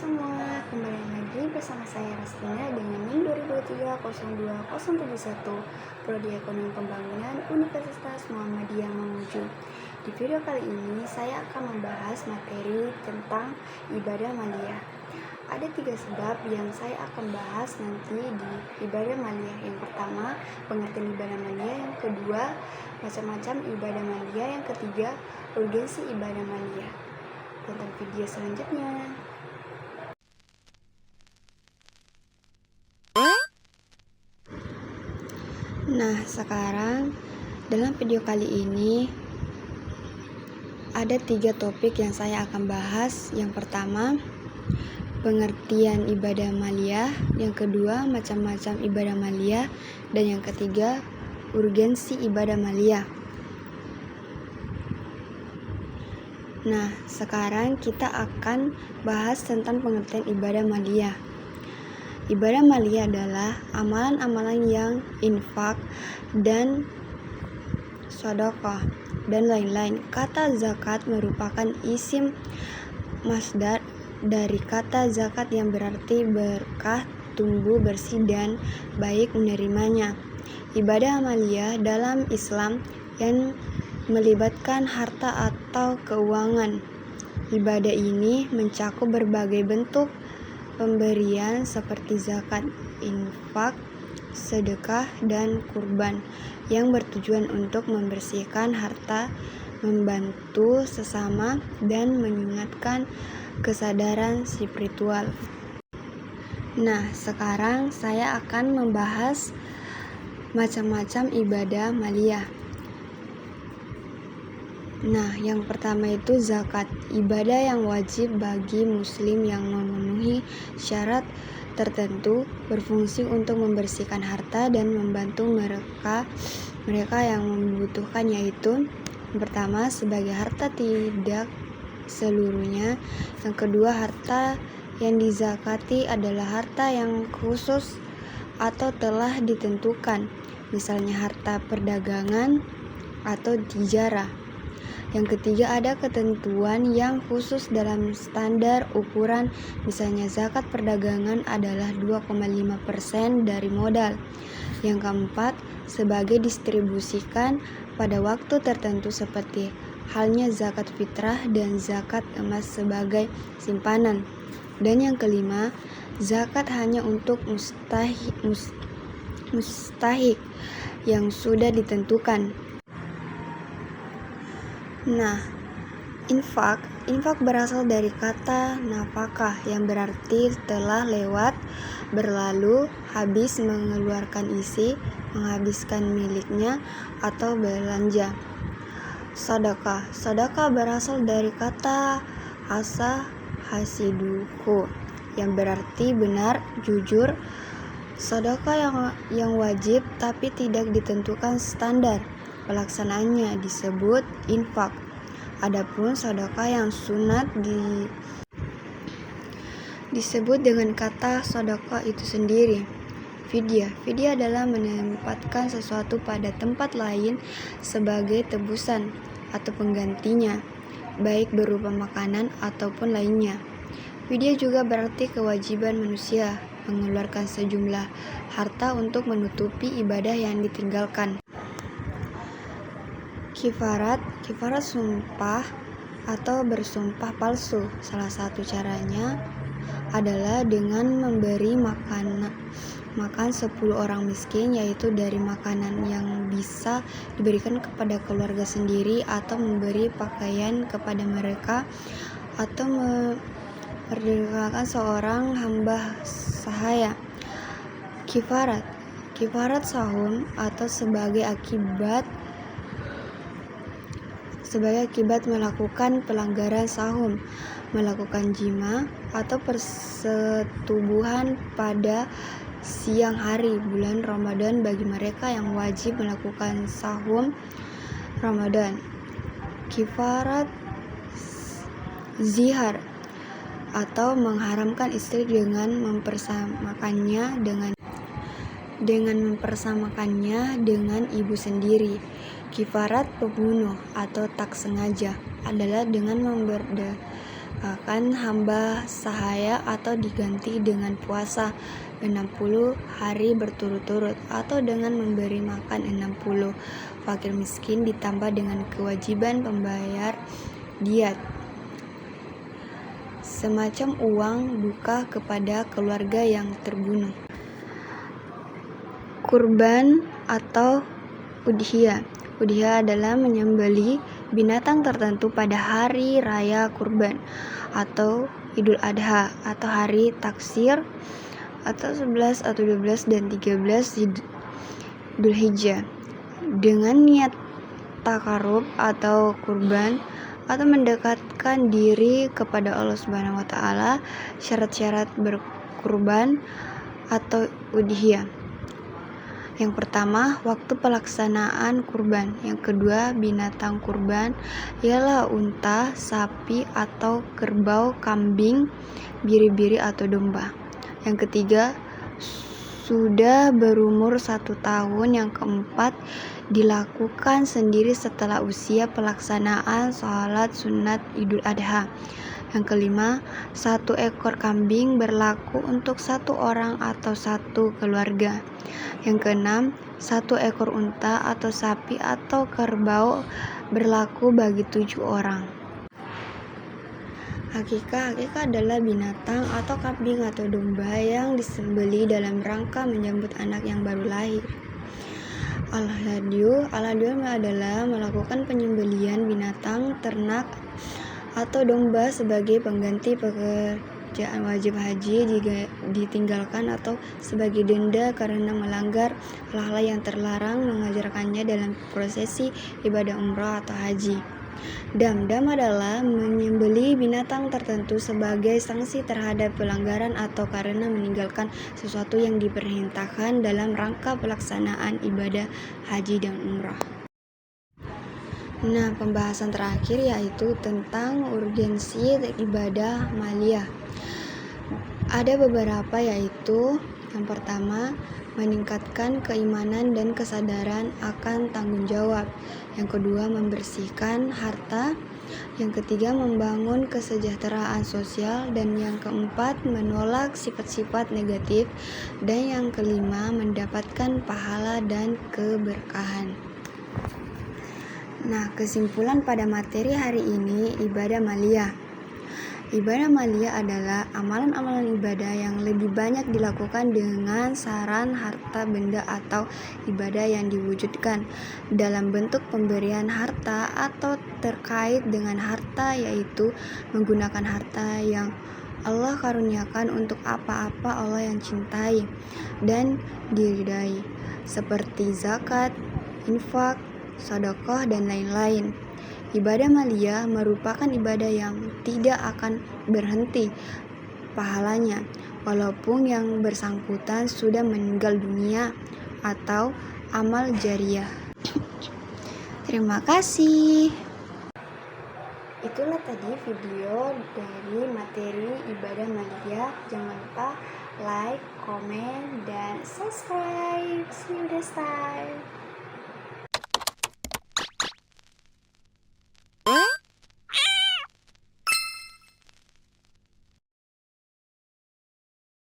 semua, kembali lagi bersama saya Rastina dengan NIM 2023-02-071 Prodi Ekonomi Pembangunan Universitas Muhammadiyah Mamuju. Di video kali ini saya akan membahas materi tentang ibadah maliyah. Ada 3 sebab yang saya akan bahas nanti di ibadah maliyah. Yang pertama, pengertian ibadah maliyah. Yang kedua, macam-macam ibadah maliyah. Yang ketiga, urgensi ibadah maliyah. Tonton video selanjutnya. Nah, sekarang dalam video kali ini ada 3 topik yang saya akan bahas. Yang pertama, pengertian ibadah maliyah. Yang kedua, macam-macam ibadah maliyah. Dan yang ketiga, urgensi ibadah maliyah. Nah, sekarang kita akan bahas tentang pengertian ibadah maliyah. Ibadah maliyah adalah amalan-amalan yang infak dan sedekah dan lain-lain. Kata zakat merupakan isim masdar dari kata zakat yang berarti berkah, tumbuh, bersih, dan baik menerimanya. Ibadah maliyah dalam Islam yang melibatkan harta atau keuangan. Ibadah ini mencakup berbagai bentuk pemberian seperti zakat, infak, sedekah, dan kurban yang bertujuan untuk membersihkan harta, membantu sesama, dan meningkatkan kesadaran spiritual. Nah, sekarang saya akan membahas macam-macam ibadah maliyah. Nah, yang pertama itu zakat, ibadah yang wajib bagi muslim yang memenuhi syarat tertentu, berfungsi untuk membersihkan harta dan membantu mereka yang membutuhkan, yaitu yang pertama sebagai harta tidak seluruhnya. Yang kedua, harta yang dizakati adalah harta yang khusus atau telah ditentukan, misalnya harta perdagangan atau tijarah. Yang ketiga, ada ketentuan yang khusus dalam standar ukuran, misalnya zakat perdagangan adalah 2,5% dari modal. Yang keempat, sebagai distribusikan pada waktu tertentu seperti halnya zakat fitrah dan zakat emas sebagai simpanan. Dan yang kelima, zakat hanya untuk mustahik yang sudah ditentukan. Nah, infak berasal dari kata nafkah yang berarti telah lewat, berlalu, habis, mengeluarkan isi, menghabiskan miliknya, atau belanja. Sedekah berasal dari kata hasiduhu yang berarti benar, jujur. Sedekah yang wajib tapi tidak ditentukan standar pelaksanaannya disebut infak. Adapun sedekah yang sunat disebut dengan kata sedekah itu sendiri. Fidyah adalah menempatkan sesuatu pada tempat lain sebagai tebusan atau penggantinya, baik berupa makanan ataupun lainnya. Fidyah juga berarti kewajiban manusia mengeluarkan sejumlah harta untuk menutupi ibadah yang ditinggalkan. Kifarat sumpah atau bersumpah palsu. Salah satu caranya adalah dengan memberi makan 10 orang miskin, yaitu dari makanan yang bisa diberikan kepada keluarga sendiri, atau memberi pakaian kepada mereka, atau memerdekakan seorang hamba sahaya. Kifarat sahum atau sebagai akibat melakukan pelanggaran sahum, melakukan jima atau persetubuhan pada siang hari bulan Ramadan bagi mereka yang wajib melakukan sahum Ramadan. Kifarat zihar atau mengharamkan istri dengan mempersamakannya dengan ibu sendiri. Kifarat pembunuh atau tak sengaja adalah dengan akan hamba sahaya atau diganti dengan puasa 60 hari berturut-turut atau dengan memberi makan 60 fakir miskin ditambah dengan kewajiban pembayar diat, semacam uang duka kepada keluarga yang terbunuh. Kurban atau udhiyah. Udhiyah adalah menyembelih binatang tertentu pada hari raya kurban atau Idul Adha atau hari taksir atau 11 atau 12 dan 13 Dzulhijjah dengan niat takarub atau kurban atau mendekatkan diri kepada Allah Subhanahu wa taala. Syarat-syarat berkurban atau udhiyah. Yang pertama, waktu pelaksanaan kurban. Yang kedua, binatang kurban ialah unta, sapi atau kerbau, kambing, biri-biri atau domba. Yang ketiga, sudah berumur 1 tahun. Yang keempat, dilakukan sendiri setelah usia pelaksanaan sholat sunat Idul Adha. Yang kelima, 1 ekor kambing berlaku untuk 1 orang atau 1 keluarga. Yang keenam, 1 ekor unta atau sapi atau kerbau berlaku bagi 7 orang. Akikah adalah binatang atau kambing atau domba yang disembelih dalam rangka menyambut anak yang baru lahir. Al-hadyu adalah melakukan penyembelihan binatang ternak atau domba sebagai pengganti pekerjaan wajib haji jika ditinggalkan atau sebagai denda karena melanggar hal-hal yang terlarang mengajarkannya dalam prosesi ibadah umrah atau haji. Dam adalah menyembelih binatang tertentu sebagai sanksi terhadap pelanggaran atau karena meninggalkan sesuatu yang diperintahkan dalam rangka pelaksanaan ibadah haji dan umrah. Nah, pembahasan terakhir yaitu tentang urgensi ibadah maliyah. Ada beberapa, yaitu yang pertama, meningkatkan keimanan dan kesadaran akan tanggung jawab. Yang kedua, membersihkan harta. Yang ketiga, membangun kesejahteraan sosial. Dan yang keempat, menolak sifat-sifat negatif. Dan yang kelima, mendapatkan pahala dan keberkahan. Nah, kesimpulan pada materi hari ini, ibadah maliyah. Ibadah maliyah adalah amalan-amalan ibadah yang lebih banyak dilakukan dengan saran harta benda atau ibadah yang diwujudkan dalam bentuk pemberian harta atau terkait dengan harta, yaitu menggunakan harta yang Allah karuniakan untuk apa-apa Allah yang cintai dan diridai, seperti zakat, infak, sedekah, dan lain-lain. Ibadah maliyah merupakan ibadah yang tidak akan berhenti pahalanya walaupun yang bersangkutan sudah meninggal dunia atau amal jariyah. Terima kasih. Itulah tadi video dari materi ibadah maliyah. Jangan lupa like, komen, dan subscribe. See you next time.